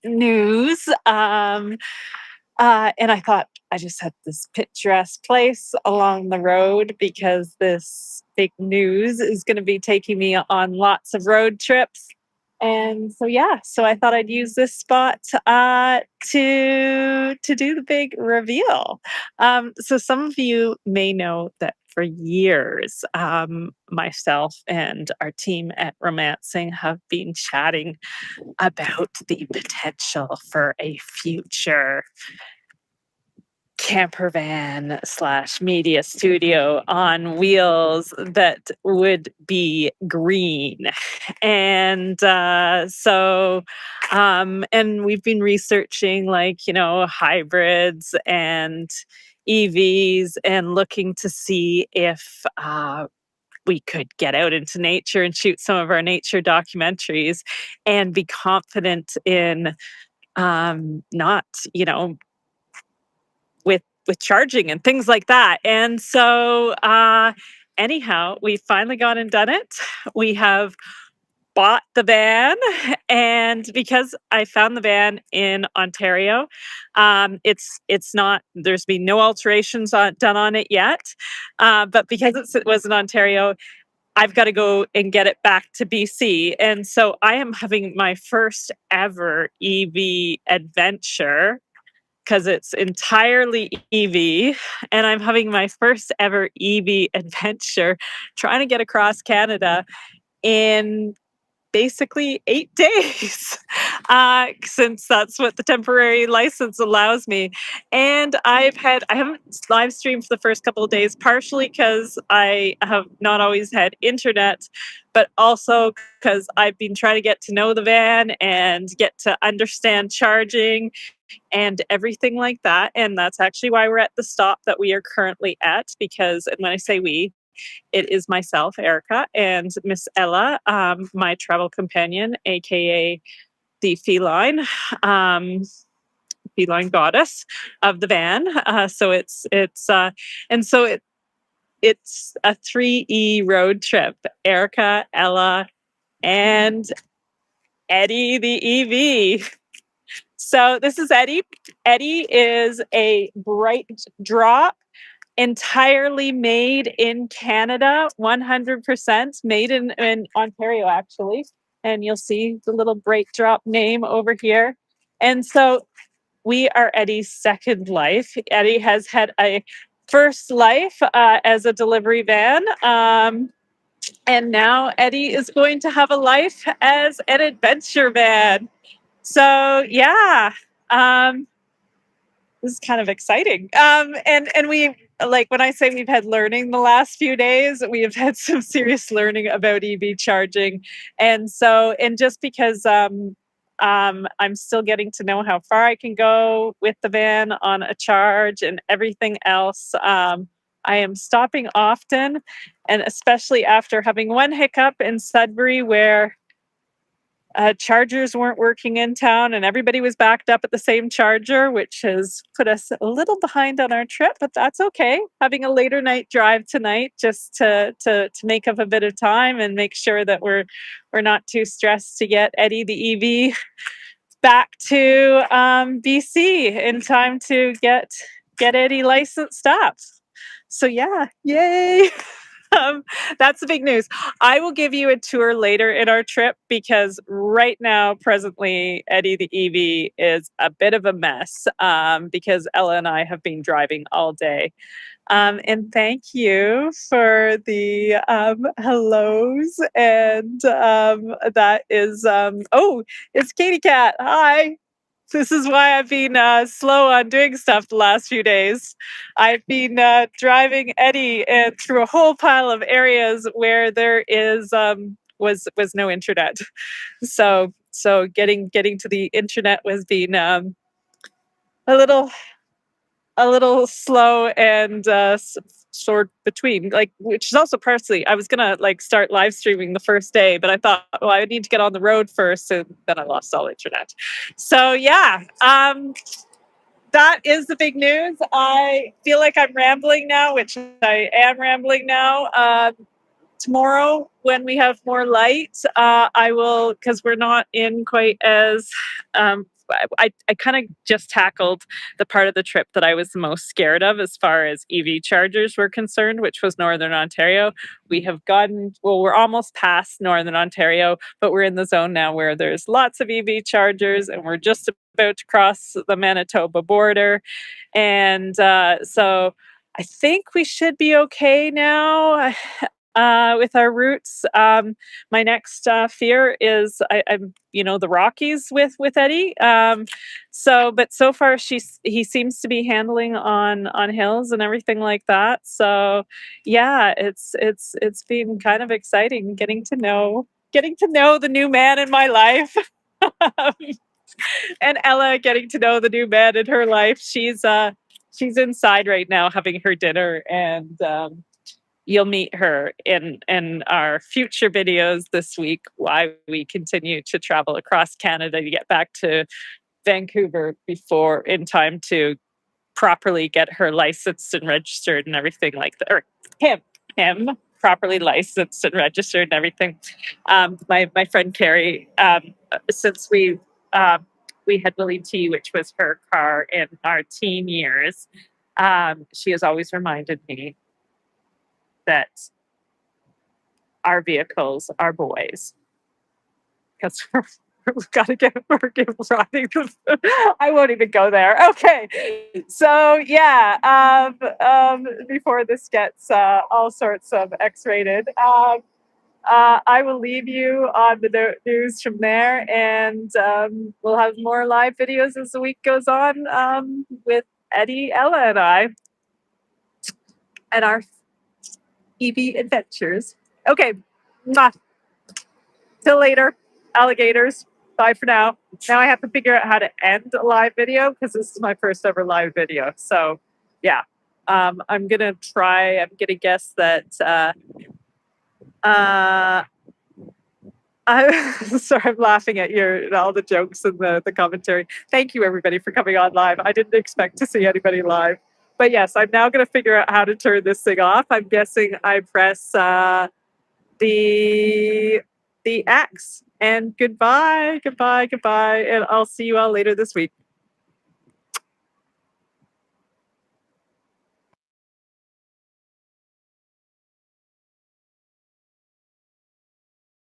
news. And I thought I just had this picturesque place along the road because this big news is going to be taking me on lots of road trips. And so yeah, so I thought I'd use this spot to do the big reveal. So some of you may know that for years, myself and our team at Roamancing have been chatting about the potential for a future camper van slash media studio on wheels that would be green. And and we've been researching hybrids and EVs and looking to see if we could get out into nature and shoot some of our nature documentaries and be confident in not, with charging and things like that. And so anyhow, we finally gone and done it. We have bought the van, and because I found the van in Ontario, it's not, there's been no alterations done on it yet, but because it was in Ontario, I've got to go and get it back to BC. And so I am having my first ever EV adventure because it's entirely EV. And I'm having my first ever EV adventure trying to get across Canada in basically 8 days, since that's what the temporary license allows me. And I haven't live streamed for the first couple of days, partially because I have not always had internet, but also because I've been trying to get to know the van and get to understand charging and everything like that. And that's actually why we're at the stop that we are currently at, because, and when I say we, it is myself, Erica, and Miss Ella, my travel companion, aka the feline goddess of the van. It's a 3E road trip. Erica, Ella, and Eddie the EV. So this is Eddie. Eddie is a Brightdrop, entirely made in Canada, 100% made in Ontario, actually. And you'll see the little Brightdrop name over here. And so we are Eddie's second life. Eddie has had a first life as a delivery van. And now Eddie is going to have a life as an adventure van. So yeah, this is kind of exciting. And we, like, when I say we've had learning the last few days, we have had some serious learning about EV charging. And so, and just because I'm still getting to know how far I can go with the van on a charge and everything else. I am stopping often, and especially after having one hiccup in Sudbury where chargers weren't working in town and everybody was backed up at the same charger, which has put us a little behind on our trip, but that's okay. Having a later night drive tonight just to make up a bit of time and make sure that we're not too stressed to get Eddie the EV back to BC in time to get Eddie licensed up. So yeah, yay. um, that's the big news. I will give you a tour later in our trip because right now, presently, Eddie the EV is a bit of a mess because Ella and I have been driving all day. And thank you for the hellos. And that is, oh, it's Katie Cat. Hi. This is why I've been slow on doing stuff the last few days. I've been driving Eddie through a whole pile of areas where there was no internet. So getting to the internet was being a little slow and sort between, like, which is also partially, I was gonna like start live streaming the first day, but I thought, well, I need to get on the road first, and then I lost all internet. So yeah, that is the big news. I feel like I'm rambling now, which I am rambling now. Tomorrow, when we have more light, I will, because we're not in quite as I kind of just tackled the part of the trip that I was the most scared of as far as EV chargers were concerned, which was Northern Ontario. We have gotten, well, we're almost past Northern Ontario, but we're in the zone now where there's lots of EV chargers, and we're just about to cross the Manitoba border. And so I think we should be okay now. With our roots. My next fear is I'm, the Rockies with Eddie. But so far he seems to be handling on hills and everything like that. So yeah, it's been kind of exciting getting to know the new man in my life. And Ella getting to know the new man in her life. She's inside right now having her dinner, and you'll meet her in our future videos this week, why we continue to travel across Canada to get back to Vancouver before in time to properly get her licensed and registered and everything like that. Or him properly licensed and registered and everything. My friend Carrie, since we had Willie T, which was her car in our teen years, she has always reminded me that our vehicles are boys, because we've got to get riding. I won't even go there. Okay, so yeah, before this gets all sorts of X-rated, I will leave you on the news from there, and we'll have more live videos as the week goes on, with Eddie, Ella, and I, and our EV adventures. Okay. Mwah. Till later, alligators. Bye for now. Now I have to figure out how to end a live video because this is my first ever live video. So, yeah, I'm gonna try. I'm gonna guess that. I'm sorry, I'm laughing at all the jokes and the commentary. Thank you, everybody, for coming on live. I didn't expect to see anybody live, but yes, I'm now gonna figure out how to turn this thing off. I'm guessing I press the X. And goodbye, goodbye, goodbye. And I'll see you all later this week.